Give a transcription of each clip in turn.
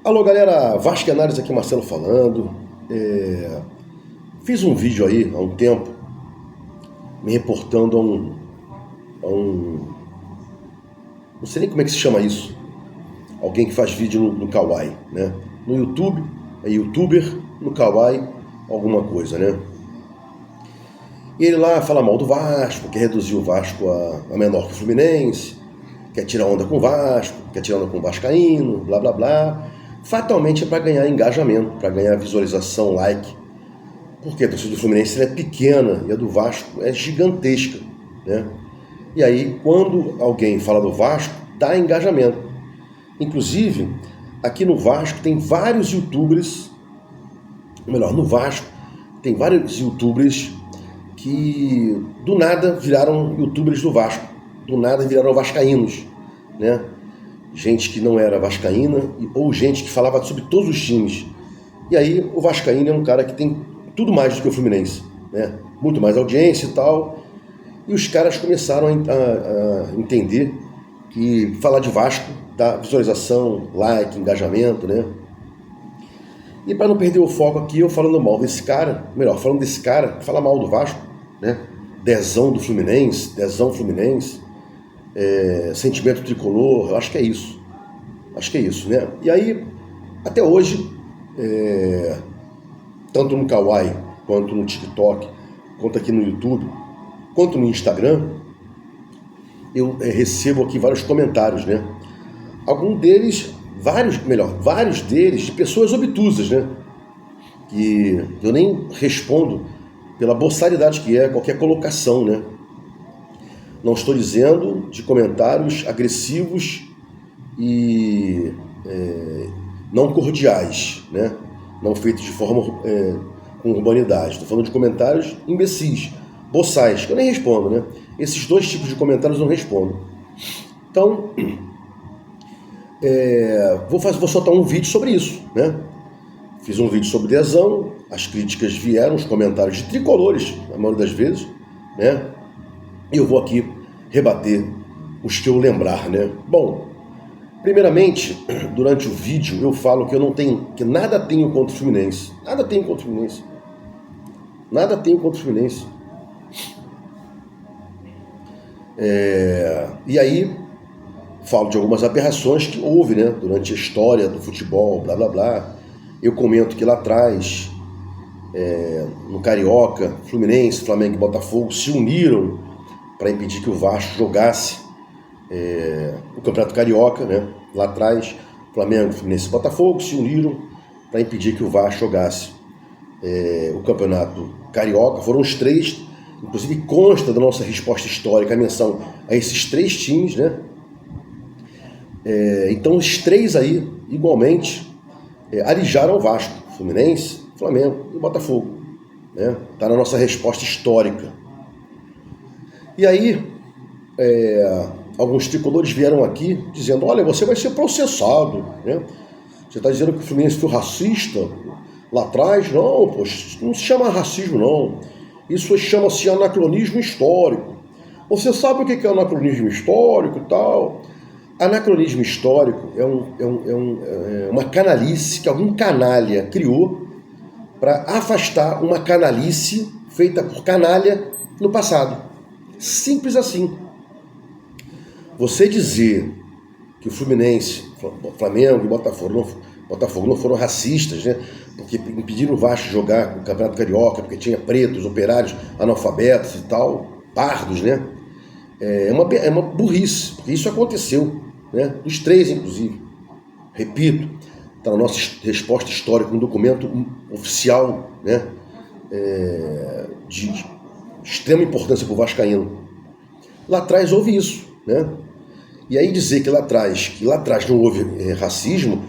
Alô galera, Vascaínados aqui, Marcelo falando. Fiz um vídeo aí há um tempo me reportando a um não sei nem como é que se chama isso, alguém que faz vídeo no Kawaii, né? No YouTube, é youtuber, no Kawaii, alguma coisa, né? E ele lá fala mal do Vasco, quer reduzir o Vasco a menor que o Fluminense, quer tirar onda com o Vasco, quer tirar onda com o Vascaíno, blá blá blá. Fatalmente é para ganhar engajamento, para ganhar visualização, like. Porque a torcida do Fluminense é pequena e a do Vasco é gigantesca, né? E aí, quando alguém fala do Vasco, dá engajamento. Inclusive, aqui no Vasco tem vários youtubers, melhor, no Vasco tem vários youtubers que do nada viraram youtubers do Vasco, do nada viraram vascaínos, né? Gente que não era vascaína ou gente que falava sobre todos os times. E aí o vascaíno é um cara que tem tudo mais do que o Fluminense, né? Muito mais audiência e tal. E os caras começaram a entender que falar de Vasco dá visualização, like, engajamento, né? E para não perder o foco aqui, eu falando mal desse cara, melhor, falando desse cara, fala mal do Vasco, né? Dezão do Fluminense, Dezão Fluminense, sentimento tricolor, eu acho que é isso. Acho que é isso, né? E aí, até hoje, tanto no Kawaii, quanto no TikTok, quanto aqui no YouTube, quanto no Instagram, eu recebo aqui vários comentários, né? Alguns deles, vários deles de pessoas obtusas, né? Que eu nem respondo pela boçalidade que é qualquer colocação, né? Não estou dizendo de comentários agressivos e não cordiais, né? Não feitos de forma com urbanidade. Estou falando de comentários imbecis, boçais, que eu nem respondo, né? Esses dois tipos de comentários eu não respondo. Então, vou soltar um vídeo sobre isso, né? Fiz um vídeo sobre Dezão, as críticas vieram, os comentários de tricolores, na maioria das vezes, né? E eu vou aqui rebater os que eu lembrar, né? Bom, primeiramente, durante o vídeo eu falo que eu não tenho, que nada tenho contra o Fluminense. Nada tenho contra o Fluminense. Nada tenho contra o Fluminense. E aí, falo de algumas aberrações que houve, né, durante a história do futebol, blá blá blá. Eu comento que lá atrás, no Carioca, Fluminense, Flamengo e Botafogo se uniram para impedir que o Vasco jogasse o Campeonato Carioca, né? Lá atrás, Flamengo, Fluminense e Botafogo se uniram para impedir que o Vasco jogasse o Campeonato Carioca. Foram os três, inclusive consta da nossa resposta histórica a menção a esses três times, né? Então os três aí, igualmente, alijaram o Vasco, Fluminense, Flamengo e Botafogo, né? Tá na nossa resposta histórica. E aí, alguns tricolores vieram aqui dizendo, olha, você vai ser processado, né? Você está dizendo que o Fluminense foi racista lá atrás? Não, poxa, não se chama racismo, não. Isso chama-se anacronismo histórico. Você sabe o que é anacronismo histórico e tal? Anacronismo histórico é uma canalice que algum canalha criou para afastar uma canalice feita por canalha no passado. Simples assim. Você dizer que o Fluminense, Flamengo e Botafogo não foram racistas, né? Porque impediram o Vasco de jogar o Campeonato Carioca, porque tinha pretos, operários, analfabetos e tal, pardos, né? É uma burrice, porque isso aconteceu, né? Os três, inclusive. Repito, está na nossa resposta histórica, um documento oficial, né? De extrema importância para o vascaíno. Lá atrás houve isso, né? E aí dizer que lá atrás não houve racismo,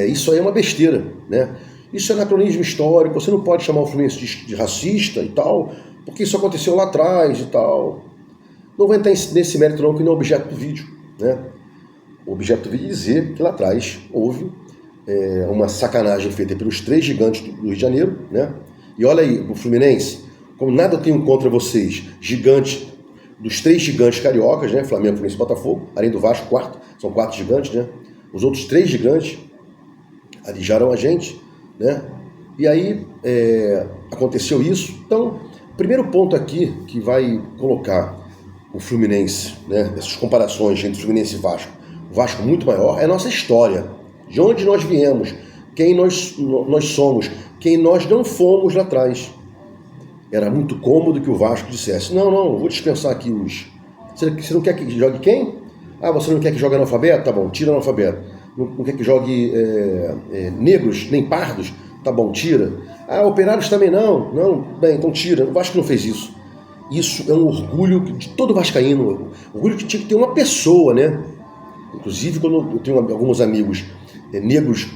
isso aí é uma besteira, né? Isso é anacronismo histórico, você não pode chamar o Fluminense de racista e tal, porque isso aconteceu lá atrás e tal. Não vai entrar nesse mérito não, que não é objeto do vídeo, né? O objeto do vídeo é dizer que lá atrás houve uma sacanagem feita pelos três gigantes do Rio de Janeiro, né? E olha aí, o Fluminense, como nada eu tenho contra vocês, gigantes, dos três gigantes cariocas, né? Flamengo, Fluminense e Botafogo, além do Vasco, são quatro gigantes, né? Os outros três gigantes alijaram a gente, né? E aí aconteceu isso. Então, o primeiro ponto aqui que vai colocar o Fluminense, né? Essas comparações entre Fluminense e Vasco, o Vasco muito maior, é a nossa história, de onde nós viemos, quem nós somos, quem nós não fomos lá atrás. Era muito cômodo que o Vasco dissesse, não, vou dispensar aqui os... Você não quer que jogue quem? Ah, você não quer que jogue analfabeto? Tá bom, tira analfabeto. Não quer que jogue negros, nem pardos? Tá bom, tira. Ah, operários também não? Não, bem, então tira. O Vasco não fez isso. Isso é um orgulho de todo vascaíno, orgulho que tinha que ter uma pessoa, né? Inclusive, quando eu tenho alguns amigos negros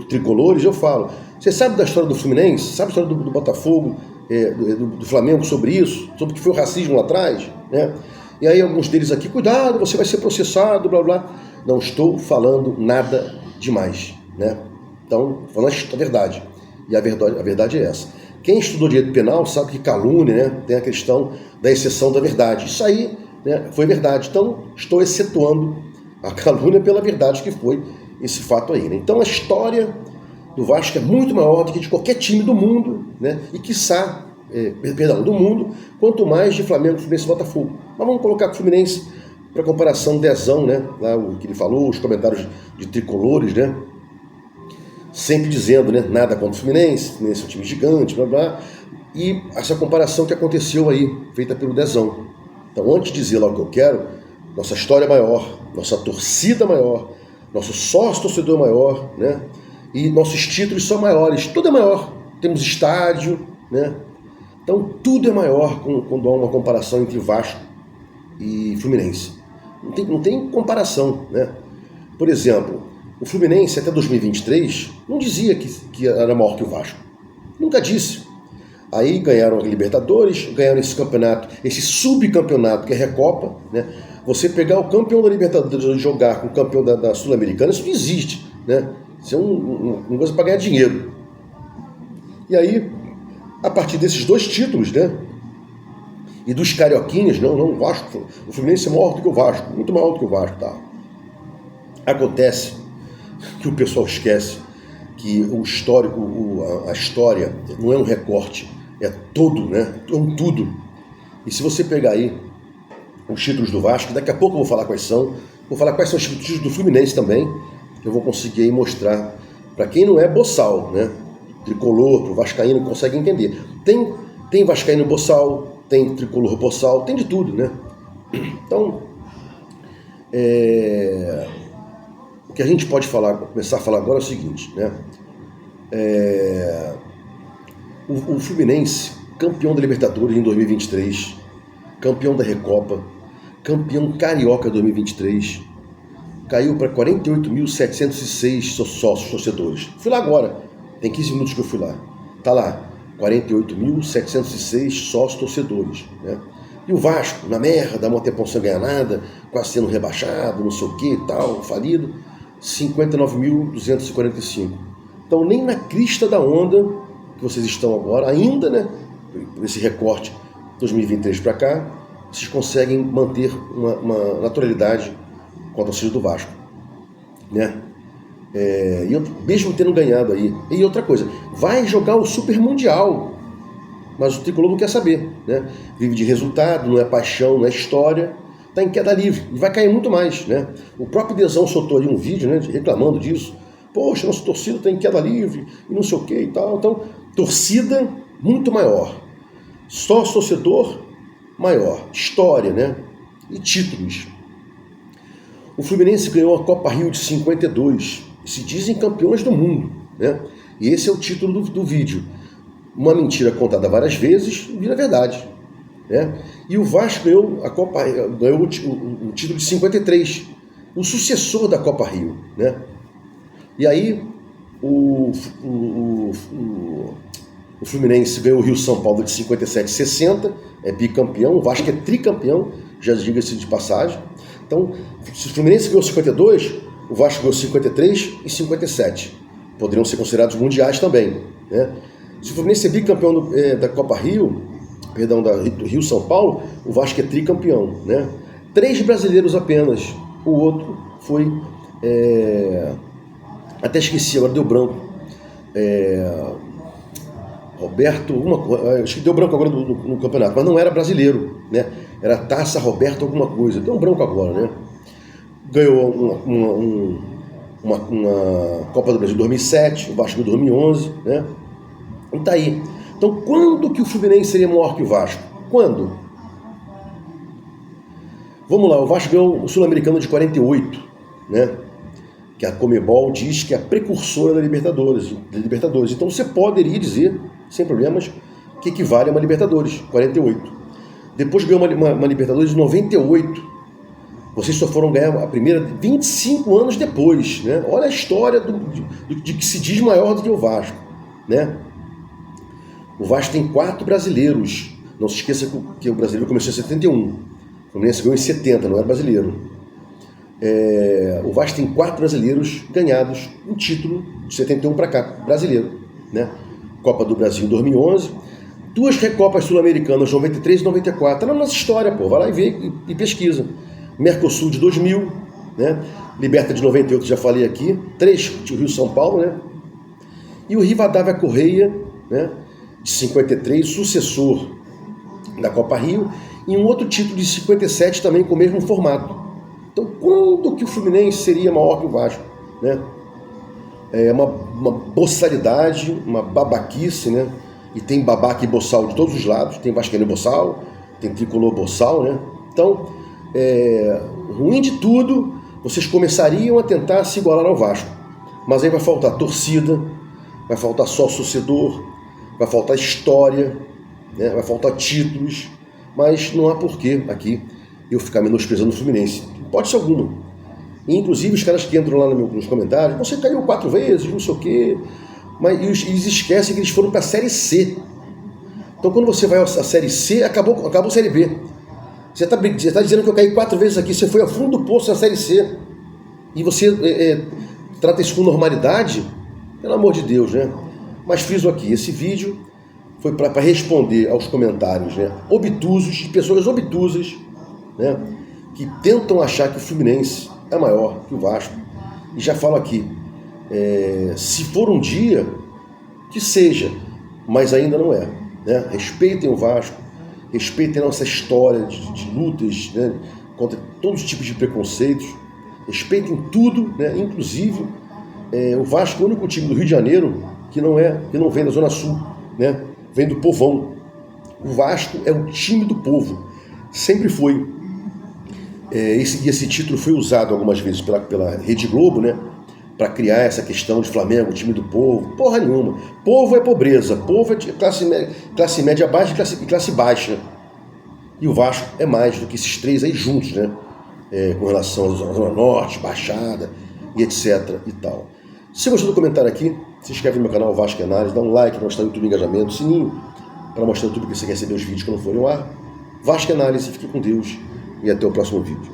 tricolores, eu falo, você sabe da história do Fluminense? Sabe a história do Botafogo, do Flamengo sobre isso? Sobre o que foi o racismo lá atrás, né? E aí alguns deles aqui, cuidado, você vai ser processado, blá blá. Não estou falando nada demais, né? Então, falando a verdade. E a verdade é essa. Quem estudou direito penal sabe que calúnia, né, tem a questão da exceção da verdade. Isso aí, né, foi verdade. Então, estou excetuando a calúnia pela verdade que foi esse fato aí, né? Então, a história do Vasco é muito maior do que de qualquer time do mundo, né? E quiçá, do mundo, quanto mais de Flamengo, Fluminense e Botafogo. Mas vamos colocar o Fluminense para comparação dezão, né? Lá o que ele falou, os comentários de tricolores, né? Sempre dizendo, né? Nada contra o Fluminense é um time gigante, blá blá. E essa comparação que aconteceu aí, feita pelo dezão. Então, antes de dizer lá o que eu quero, nossa história é maior, nossa torcida é maior, nosso sócio torcedor é maior, né? E nossos títulos são maiores, tudo é maior. Temos estádio, né? Então, tudo é maior quando há uma comparação entre Vasco e Fluminense. Não tem comparação, né? Por exemplo, o Fluminense até 2023 não dizia que era maior que o Vasco. Nunca disse. Aí ganharam a Libertadores, ganharam esse campeonato, esse subcampeonato que é a Recopa, né? Você pegar o campeão da Libertadores e jogar com o campeão da Sul-Americana, isso não existe, né? Isso é uma coisa para ganhar dinheiro. E aí, a partir desses dois títulos, né? E dos carioquinhas, não, o Vasco, o Fluminense é maior do que o Vasco, muito maior do que o Vasco, tá? Acontece que o pessoal esquece que o histórico, a história não é um recorte, é todo, né? É um tudo. E se você pegar aí os títulos do Vasco, daqui a pouco eu vou falar quais são, vou falar quais são os títulos do Fluminense também, que eu vou conseguir aí mostrar para quem não é boçal, né? Tricolor, pro vascaíno que consegue entender. Tem vascaíno boçal, tem tricolor boçal, tem de tudo, né? Então, o que a gente pode começar a falar agora é o seguinte, né? O Fluminense, campeão da Libertadores em 2023, campeão da Recopa, campeão carioca 2023, caiu para 48.706 sócios torcedores. Fui lá agora, tem 15 minutos que eu fui lá. Tá lá, 48.706 sócios torcedores, né? E o Vasco, na merda, há um tempão sem ganhar nada, quase sendo rebaixado, não sei o que e tal, falido, 59.245. Então, nem na crista da onda que vocês estão agora, ainda, né, por esse recorte 2023 para cá, vocês conseguem manter uma naturalidade com a torcida do Vasco, né? E mesmo tendo ganhado aí. E outra coisa, vai jogar o Super Mundial, mas o tricolor não quer saber, né? Vive de resultado, não é paixão, não é história, está em queda livre e vai cair muito mais, né? O próprio Dezão soltou ali um vídeo, né, reclamando disso. Poxa, nossa torcida está em queda livre e não sei o que e tal. Então, torcida muito maior, sócio torcedor maior, história, né? E títulos. O Fluminense ganhou a Copa Rio de 52, se dizem campeões do mundo, né? E esse é o título do vídeo. Uma mentira contada várias vezes vira verdade, né? E o Vasco ganhou o título de 53, o sucessor da Copa Rio, né? E aí o Fluminense ganhou o Rio São Paulo de 57 e 60, é bicampeão, o Vasco é tricampeão, já diga-se de passagem. Então, se o Fluminense ganhou 52, o Vasco ganhou 53 e 57. Poderiam ser considerados mundiais também, né? Se o Fluminense é bicampeão da Copa Rio, perdão, do Rio São Paulo, o Vasco é tricampeão, né? 3 brasileiros apenas, o outro foi Até esqueci, agora deu branco. Roberto, acho que deu branco agora no campeonato, mas não era brasileiro, né? Era Taça Roberto alguma coisa, deu um branco agora, né? Ganhou uma Copa do Brasil em 2007, o Vasco em 2011, né? E tá aí. Então, quando que o Fluminense seria maior que o Vasco? Quando? Vamos lá, o Vasco ganhou o Sul-Americano de 48, né? Que a Conmebol diz que é a precursora da Libertadores. Então você poderia dizer, sem problemas, que equivale a uma Libertadores, 48. Depois ganhou uma Libertadores de 98. Vocês só foram ganhar a primeira 25 anos depois, né? Olha a história de que se diz maior do que o Vasco, né? O Vasco tem 4 brasileiros. Não se esqueça que o brasileiro começou em 71. O Fluminense ganhou em 70, não era brasileiro. O Vasco tem 4 brasileiros ganhados um título de 71 para cá, brasileiro, né? Copa do Brasil em 2011, 2 Recopas Sul-Americanas, 93 e 94. Tá na nossa história, pô. Vai lá e vê e pesquisa. Mercosul de 2000, né? Liberta de 98, já falei aqui. 3 de Rio-São Paulo, né? E o Rivadavia Correia, né? De 53, sucessor da Copa Rio, e um outro título de 57 também com o mesmo formato. Então, quando que o Fluminense seria maior que o Vasco, né? É uma boçalidade, uma babaquice, né? E tem babaca e boçal de todos os lados. Tem vascaíno boçal, tem tricolor boçal, né? Então, ruim de tudo, vocês começariam a tentar se igualar ao Vasco. Mas aí vai faltar torcida, vai faltar sócio-torcedor, vai faltar história, né? Vai faltar títulos. Mas não há porquê aqui eu ficar menosprezando o Fluminense. Pode ser alguma. E, inclusive, os caras que entram lá nos comentários, você caiu 4 vezes, não sei o quê. Mas eles esquecem que eles foram para a Série C. Então, quando você vai à Série C, acabou a Série B. Você está dizendo que eu caí 4 vezes aqui, você foi ao fundo do poço na Série C. E você trata isso com normalidade? Pelo amor de Deus, né? Mas friso aqui, esse vídeo foi para responder aos comentários, né, obtusos, de pessoas obtusas, né, que tentam achar que o Fluminense é maior que o Vasco. E já falo aqui, se for um dia, que seja, mas ainda não é, né? Respeitem o Vasco, respeitem a nossa história de lutas, né, contra todos os tipos de preconceitos, respeitem tudo, né, inclusive o Vasco é o único time do Rio de Janeiro que não vem da Zona Sul, né? Vem do povão. O Vasco é o time do povo, sempre foi. Esse título foi usado algumas vezes pela Rede Globo, né, para criar essa questão de Flamengo, time do povo. Porra nenhuma. Povo é pobreza, povo é de classe média baixa e classe baixa. E o Vasco é mais do que esses 3 aí juntos, né, com relação à Zona Norte, Baixada e etc. e tal. Se gostou do comentário aqui, se inscreve no meu canal Vasco Análise, dá um like para mostrar o YouTube Engajamento, sininho para mostrar o YouTube que você quer receber os vídeos quando forem ao ar. Vasco Análise, fique com Deus e até o próximo vídeo.